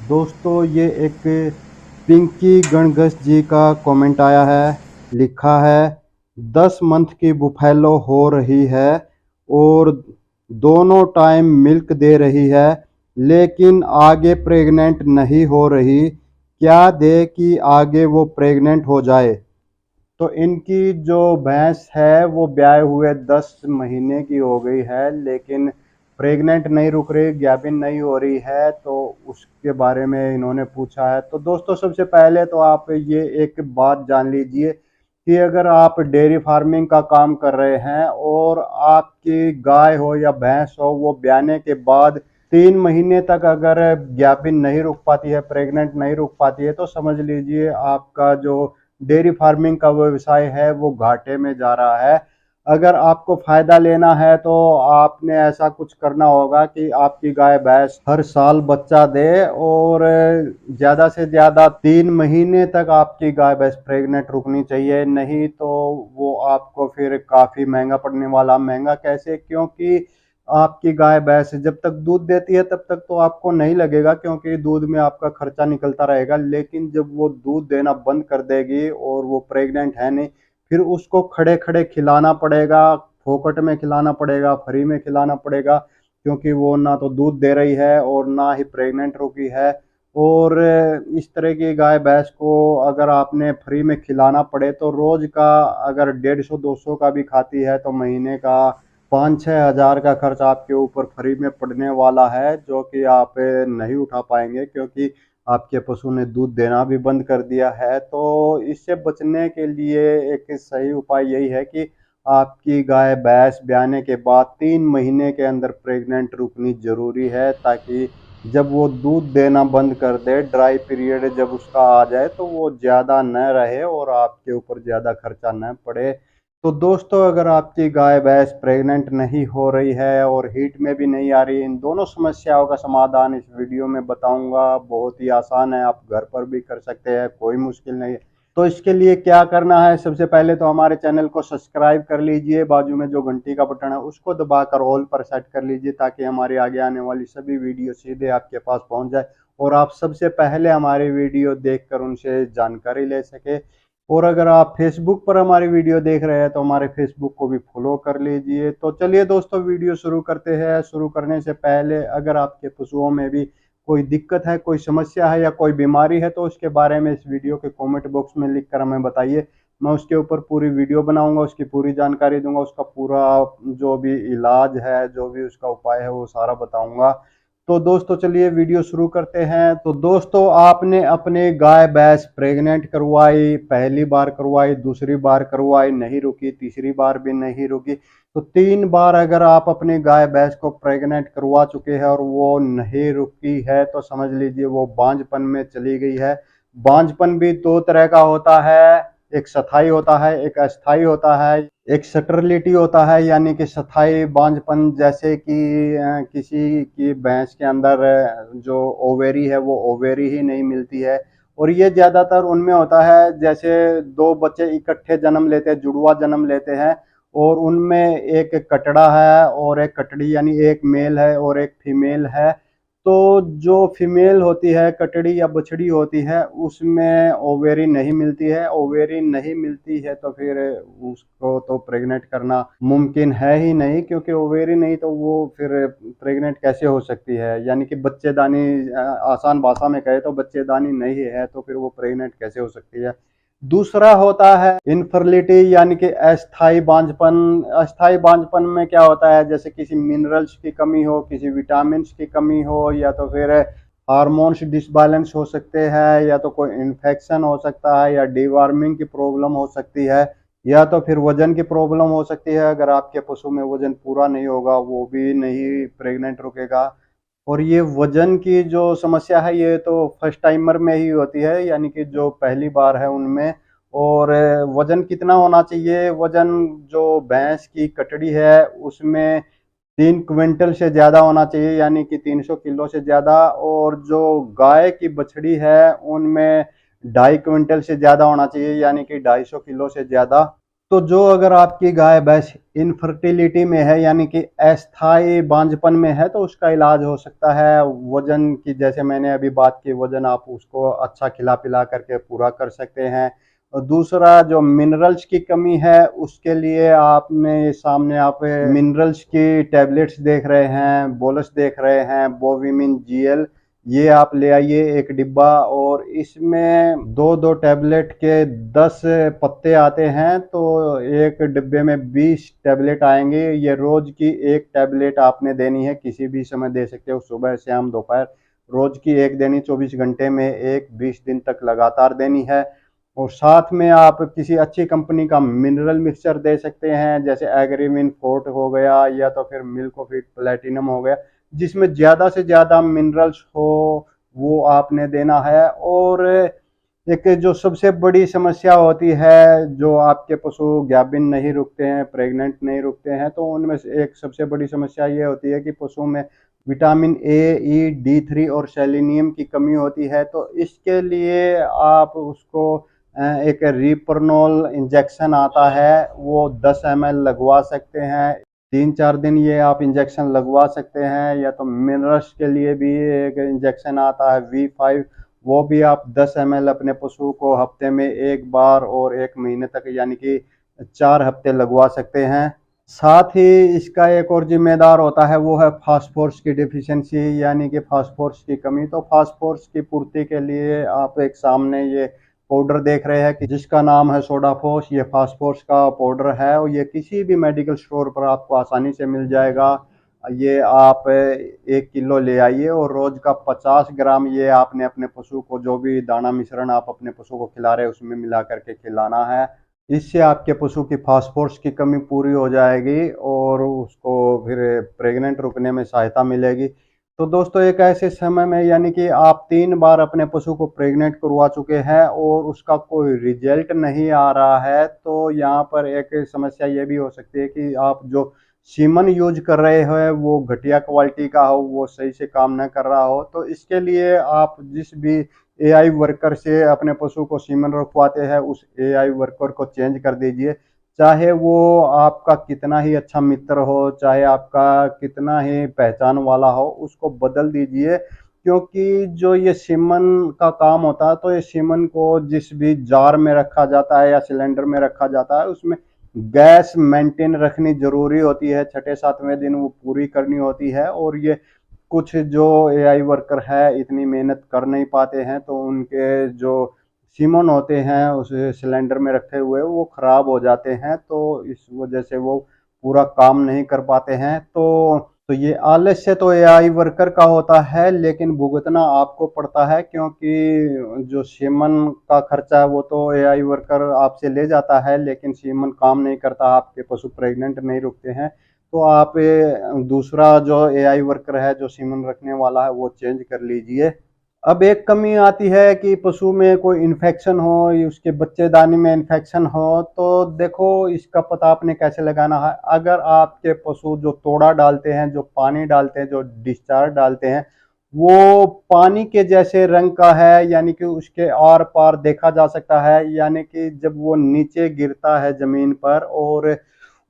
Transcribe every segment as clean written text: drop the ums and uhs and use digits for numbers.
दोस्तों ये एक पिंकी गणगस जी का कमेंट आया है। लिखा है 10 मंथ की बुफैलो हो रही है और दोनों टाइम मिल्क दे रही है, लेकिन आगे प्रेग्नेंट नहीं हो रही। क्या दे कि आगे वो प्रेग्नेंट हो जाए। तो इनकी जो भैंस है वो ब्याए हुए 10 महीने की हो गई है, लेकिन प्रेग्नेंट नहीं रुक रही, ज्ञापिन नहीं हो रही है। तो उसके बारे में इन्होंने पूछा है। तो दोस्तों सबसे पहले तो आप ये एक बात जान लीजिए कि अगर आप डेयरी फार्मिंग का काम कर रहे हैं और आपकी गाय हो या भैंस हो, वो ब्याने के बाद 3 महीने तक अगर ज्ञापिन नहीं रुक पाती है, प्रेग्नेंट नहीं रुक पाती है, तो समझ लीजिए आपका जो डेयरी फार्मिंग का व्यवसाय है वो घाटे में जा रहा है। अगर आपको फायदा लेना है तो आपने ऐसा कुछ करना होगा कि आपकी गाय भैंस हर साल बच्चा दे और ज्यादा से ज्यादा 3 महीने तक आपकी गाय भैंस प्रेग्नेंट रुकनी चाहिए। नहीं तो वो आपको फिर काफी महंगा पड़ने वाला। महंगा कैसे? क्योंकि आपकी गाय भैंस जब तक दूध देती है तब तक तो आपको नहीं लगेगा, क्योंकि दूध में आपका खर्चा निकलता रहेगा। लेकिन जब वो दूध देना बंद कर देगी और वो प्रेग्नेंट है नहीं, फिर उसको खड़े खड़े खिलाना पड़ेगा, फोकट में खिलाना पड़ेगा, फ्री में खिलाना पड़ेगा, क्योंकि वो ना तो दूध दे रही है और ना ही प्रेग्नेंट रुकी है। और इस तरह की गाय भैंस को अगर आपने फ्री में खिलाना पड़े तो रोज का अगर 150-200 का भी खाती है तो महीने का 5-6 हज़ार का खर्च आपके ऊपर फ्री में पड़ने वाला है, जो कि आप नहीं उठा पाएंगे, क्योंकि आपके पशु ने दूध देना भी बंद कर दिया है। तो इससे बचने के लिए एक सही उपाय यही है कि आपकी गाय भैंस ब्याने के बाद 3 महीने के अंदर प्रेग्नेंट रुकनी जरूरी है, ताकि जब वो दूध देना बंद कर दे, ड्राई पीरियड जब उसका आ जाए, तो वो ज़्यादा न रहे और आपके ऊपर ज़्यादा खर्चा न पड़े। तो दोस्तों अगर आपकी गाय भैंस प्रेग्नेंट नहीं हो रही है और हीट में भी नहीं आ रही, इन दोनों समस्याओं का समाधान इस वीडियो में बताऊंगा। बहुत ही आसान है, आप घर पर भी कर सकते हैं, कोई मुश्किल नहीं है। तो इसके लिए क्या करना है, सबसे पहले तो हमारे चैनल को सब्सक्राइब कर लीजिए, बाजू में जो घंटी का बटन है उसको दबाकर ऑल पर सेट कर लीजिए, ताकि हमारे आगे आने वाली सभी वीडियो सीधे आपके पास पहुंच जाए और आप सबसे पहले हमारी वीडियो देखकर उनसे जानकारी ले सके। और अगर आप फेसबुक पर हमारी वीडियो देख रहे हैं तो हमारे फेसबुक को भी फॉलो कर लीजिए। तो चलिए दोस्तों वीडियो शुरू करते हैं। शुरू करने से पहले अगर आपके पशुओं में भी कोई दिक्कत है, कोई समस्या है या कोई बीमारी है, तो उसके बारे में इस वीडियो के कमेंट बॉक्स में लिख कर हमें बताइए। मैं उसके ऊपर पूरी वीडियो बनाऊंगा, उसकी पूरी जानकारी दूंगा, उसका पूरा जो भी इलाज है, जो भी उसका उपाय है, वो सारा बताऊंगा। तो दोस्तों चलिए वीडियो शुरू करते हैं। तो दोस्तों आपने अपने गाय भैंस प्रेग्नेंट करवाई, पहली बार करवाई, दूसरी बार करवाई, नहीं रुकी, तीसरी बार भी नहीं रुकी, तो 3 बार अगर आप अपनी गाय भैंस को प्रेग्नेंट करवा चुके हैं और वो नहीं रुकी है, तो समझ लीजिए वो बांझपन में चली गई है। बांझपन भी 2 तरह का होता है, एक स्थायी होता है, एक अस्थायी होता है। एक स्टरलिटी होता है, यानी कि स्थायी बांझपन, जैसे कि किसी की भैंस के अंदर जो ओवेरी है वो ओवेरी ही नहीं मिलती है। और ये ज्यादातर उनमें होता है जैसे 2 बच्चे इकट्ठे जन्म लेते हैं, जुड़वा जन्म लेते हैं, और उनमें एक कटड़ा है और एक कटड़ी, यानी एक मेल है और एक फीमेल है। तो जो फीमेल होती है, कटड़ी या बछड़ी होती है, उसमें ओवेरी नहीं मिलती है। ओवेरी नहीं मिलती है तो फिर उसको तो प्रेग्नेंट करना मुमकिन है ही नहीं, क्योंकि ओवेरी नहीं तो वो फिर प्रेग्नेंट कैसे हो सकती है। यानी कि बच्चेदानी, आसान भाषा में कहे तो बच्चेदानी नहीं है, तो फिर वो प्रेग्नेंट कैसे हो सकती है। दूसरा होता है इनफर्टिलिटी, यानी कि अस्थाई बांझपन। अस्थाई बांझपन में क्या होता है, जैसे किसी मिनरल्स की कमी हो, किसी विटामिन की कमी हो, या तो फिर हार्मोन्स डिसबैलेंस हो सकते हैं, या तो कोई इन्फेक्शन हो सकता है, या डीवार्मिंग की प्रॉब्लम हो सकती है, या तो फिर वजन की प्रॉब्लम हो सकती है। अगर आपके पशु में वजन पूरा नहीं होगा, वो भी नहीं प्रेग्नेंट रुकेगा। और ये वजन की जो समस्या है ये तो फर्स्ट टाइमर में ही होती है, यानी कि जो पहली बार है उनमें। और वजन कितना होना चाहिए? वजन जो भैंस की कटड़ी है उसमें 3 क्विंटल से ज्यादा होना चाहिए, यानी कि 300 किलो से ज्यादा। और जो गाय की बछड़ी है उनमें 2.5 क्विंटल से ज्यादा होना चाहिए, यानी कि 250 किलो से ज्यादा। तो जो अगर आपकी गाय भैंस इनफर्टिलिटी में है यानी कि अस्थायी बांझपन में है तो उसका इलाज हो सकता है वजन की, जैसे मैंने अभी बात की, वजन आप उसको अच्छा खिला पिला करके पूरा कर सकते हैं। और दूसरा जो मिनरल्स की कमी है उसके लिए आपने सामने आप मिनरल्स की टैबलेट्स देख रहे हैं, बोलस देख रहे हैं, बोविमिन जीएल, ये आप ले आइए एक डिब्बा। और इसमें दो दो टैबलेट के 10 पत्ते आते हैं, तो एक डिब्बे में 20 टैबलेट आएंगे। ये रोज की एक टैबलेट आपने देनी है, किसी भी समय दे सकते हो, सुबह शाम दोपहर, रोज की एक देनी, 24 घंटे में एक, 20 दिन तक लगातार देनी है। और साथ में आप किसी अच्छी कंपनी का मिनरल मिक्सचर दे सकते हैं, जैसे एग्रीमिन फोर्ट हो गया या तो फिर मिल्कोफिट प्लेटिनम हो गया, जिसमें ज़्यादा से ज़्यादा मिनरल्स हो, वो आपने देना है। और एक जो सबसे बड़ी समस्या होती है, जो आपके पशु गाभिन नहीं रुकते हैं, प्रेग्नेंट नहीं रुकते हैं, तो उनमें से एक सबसे बड़ी समस्या ये होती है कि पशु में विटामिन A, E, D3 और सेलेनियम की कमी होती है। तो इसके लिए आप उसको एक रिपरनोल इंजेक्शन आता है, वो 10 ml लगवा सकते हैं। 3-4 दिन ये आप इंजेक्शन लगवा सकते हैं। या तो मिनरल्स के लिए भी एक इंजेक्शन आता है V5, वो भी आप 10 ml अपने पशु को हफ्ते में एक बार और 1 महीने तक यानी कि 4 हफ्ते लगवा सकते हैं। साथ ही इसका एक और जिम्मेदार होता है, वो है फास्फोरस की डिफिशियंसी यानी कि फास्फोरस की कमी। तो फास्फोरस की पूर्ति के लिए आप एक सामने ये पाउडर देख रहे हैं कि जिसका नाम है सोडाफोस, ये फास्फोरस का पाउडर है और ये किसी भी मेडिकल स्टोर पर आपको आसानी से मिल जाएगा। ये आप 1 किलो ले आइए और रोज का 50 ग्राम ये आपने अपने पशु को, जो भी दाना मिश्रण आप अपने पशु को खिला रहे हैं उसमें मिला करके खिलाना है। इससे आपके पशु की फास्फोरस की कमी पूरी हो जाएगी और उसको फिर प्रेग्नेंट रुकने में सहायता मिलेगी। तो दोस्तों, एक ऐसे समय में यानी कि आप 3 बार अपने पशु को प्रेग्नेंट करवा चुके हैं और उसका कोई रिजल्ट नहीं आ रहा है, तो यहाँ पर एक समस्या ये भी हो सकती है कि आप जो सीमन यूज कर रहे हैं वो घटिया क्वालिटी का हो, वो सही से काम न कर रहा हो। तो इसके लिए आप जिस भी एआई वर्कर से अपने पशु को सीमन रखवाते हैं, उस एआई वर्कर को चेंज कर दीजिए। चाहे वो आपका कितना ही अच्छा मित्र हो, चाहे आपका कितना ही पहचान वाला हो, उसको बदल दीजिए। क्योंकि जो ये सीमन का काम होता है, तो ये सीमन को जिस भी जार में रखा जाता है या सिलेंडर में रखा जाता है, उसमें गैस मेंटेन रखनी जरूरी होती है, छठे सातवें दिन वो पूरी करनी होती है। और ये कुछ जो एआई वर्कर है इतनी मेहनत कर नहीं पाते हैं, तो उनके जो सीमन होते हैं उस सिलेंडर में रखे हुए वो खराब हो जाते हैं, तो इस वजह से वो पूरा काम नहीं कर पाते हैं। तो ये आलस्य तो एआई वर्कर का होता है, लेकिन भुगतना आपको पड़ता है, क्योंकि जो सीमन का खर्चा है वो तो एआई वर्कर आपसे ले जाता है, लेकिन सीमन काम नहीं करता, आपके पशु प्रेग्नेंट नहीं रुकते हैं। तो आप दूसरा जो एआई वर्कर है जो सीमन रखने वाला है वो चेंज कर लीजिए। अब एक कमी आती है कि पशु में कोई इन्फेक्शन हो, उसके बच्चेदानी में इन्फेक्शन हो, तो देखो इसका पता आपने कैसे लगाना है। अगर आपके पशु जो तोड़ा डालते हैं, जो पानी डालते हैं, जो डिस्चार्ज डालते हैं, वो पानी के जैसे रंग का है, यानी कि उसके आर पार देखा जा सकता है, यानी कि जब वो नीचे गिरता है जमीन पर और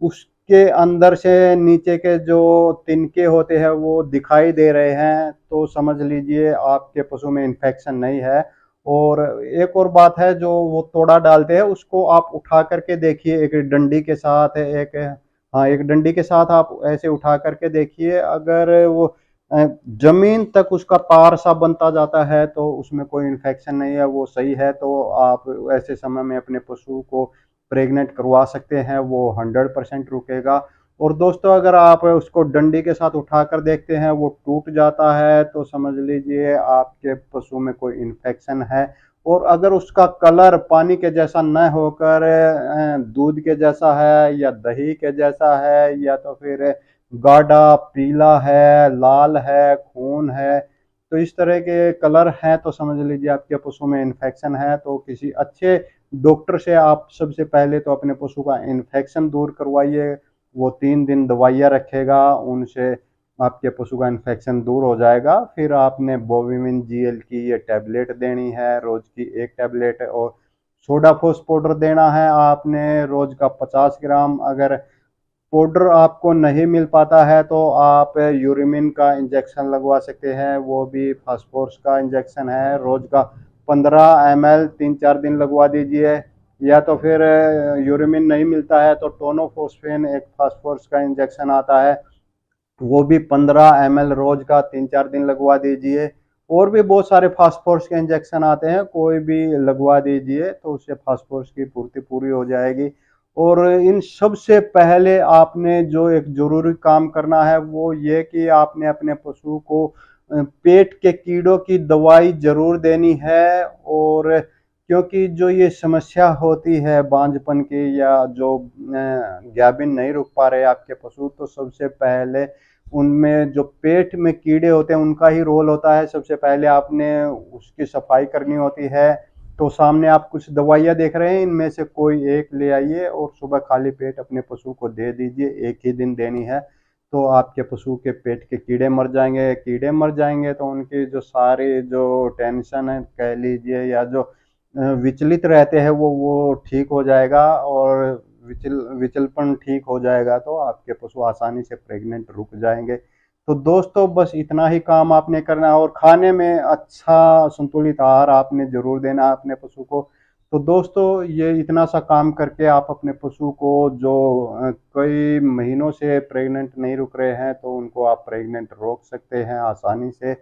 उसके अंदर से नीचे के जो तिनके होते हैं वो दिखाई दे रहे हैं, तो समझ लीजिए आपके पशु में इन्फेक्शन नहीं है। और एक और बात है, जो वो तोड़ा डालते हैं उसको आप उठा करके देखिए, एक डंडी के साथ, एक, हाँ, एक डंडी के साथ आप ऐसे उठा करके देखिए, अगर वो जमीन तक उसका तार सा बनता जाता है तो उसमें कोई इन्फेक्शन नहीं है, वो सही है। तो आप ऐसे समय में अपने पशु को प्रेग्नेंट करवा सकते हैं, वो 100% रुकेगा। और दोस्तों, अगर आप उसको डंडी के साथ उठाकर देखते हैं वो टूट जाता है, तो समझ लीजिए आपके पशु में कोई इन्फेक्शन है। और अगर उसका कलर पानी के जैसा न होकर दूध के जैसा है या दही के जैसा है या तो फिर गाढ़ा पीला है, लाल है, खून है, तो इस तरह के कलर हैं, तो समझ लीजिए आपके पशु में इन्फेक्शन है। तो किसी अच्छे डॉक्टर से आप सबसे पहले तो अपने पशु का इन्फेक्शन दूर करवाइए। वो 3 दिन दवाइयाँ रखेगा, उनसे आपके पशु का इन्फेक्शन दूर हो जाएगा। फिर आपने बोविमिन जीएल की ये टैबलेट देनी है, रोज की एक टैबलेट, और सोडाफोस पाउडर देना है आपने रोज का 50 ग्राम। अगर पाउडर आपको नहीं मिल पाता है तो आप यूरिमिन का इंजेक्शन लगवा सकते हैं, वो भी फास्फोरस का इंजेक्शन है। रोज का 15 ml 3-4 दिन लगवा दीजिए। या तो फिर यूरिमिन नहीं मिलता है तो टोनोफॉस्फेन एक फास्फोरस का इंजेक्शन आता है, वो भी 15 ml रोज का 3-4 दिन लगवा दीजिए। और भी बहुत सारे फास्फोरस के इंजेक्शन आते हैं, कोई भी लगवा दीजिए तो उससे फास्फोरस की पूर्ति पूरी हो जाएगी। और इन सब से पहले आपने जो एक जरूरी काम करना है वो ये कि आपने अपने पशु को पेट के कीड़ों की दवाई जरूर देनी है। और क्योंकि जो ये समस्या होती है बांझपन की, या जो गाभिन नहीं रुक पा रहे आपके पशु, तो सबसे पहले उनमें जो पेट में कीड़े होते हैं उनका ही रोल होता है। सबसे पहले आपने उसकी सफाई करनी होती है। तो सामने आप कुछ दवाइयाँ देख रहे हैं, इनमें से कोई एक ले आइए और सुबह खाली पेट अपने पशु को दे दीजिए। एक ही दिन देनी है, तो आपके पशु के पेट के कीड़े मर जाएंगे। कीड़े मर जाएंगे तो उनकी जो सारी जो टेंशन है कह लीजिए, या जो विचलित रहते हैं वो ठीक हो जाएगा। और विचलपन ठीक हो जाएगा तो आपके पशु आसानी से प्रेग्नेंट रुक जाएंगे। तो दोस्तों बस इतना ही काम आपने करना है, और खाने में अच्छा संतुलित आहार आपने जरूर देना है अपने पशु को। तो दोस्तों ये इतना सा काम करके आप अपने पशु को जो कई महीनों से प्रेग्नेंट नहीं रुक रहे हैं, तो उनको आप प्रेग्नेंट रोक सकते हैं आसानी से।